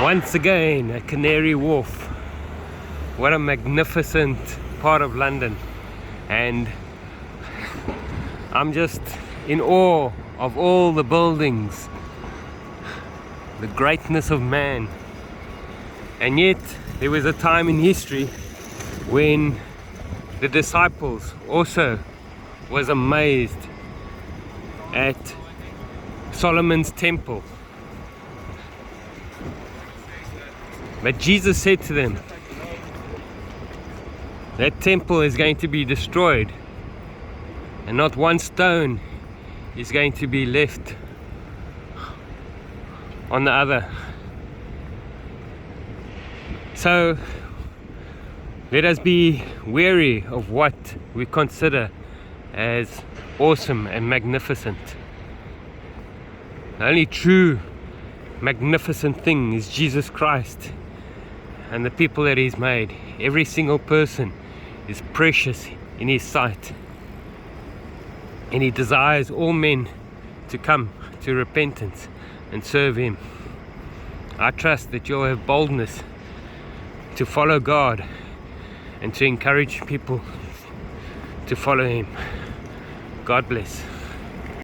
Once again at Canary wharf. What a magnificent part of London, and I'm just in awe of all the buildings, the greatness of man. And yet there was a time in history when the disciples also was amazed at Solomon's temple. But Jesus said to them, that temple is going to be destroyed, and not one stone is going to be left on the other. So let us be wary of what we consider as awesome and magnificent. The only true magnificent thing is Jesus Christ and the people that He's made. Every single person is precious in His sight, and He desires all men to come to repentance and serve Him. I trust that you'll have boldness to follow God and to encourage people to follow Him. God bless.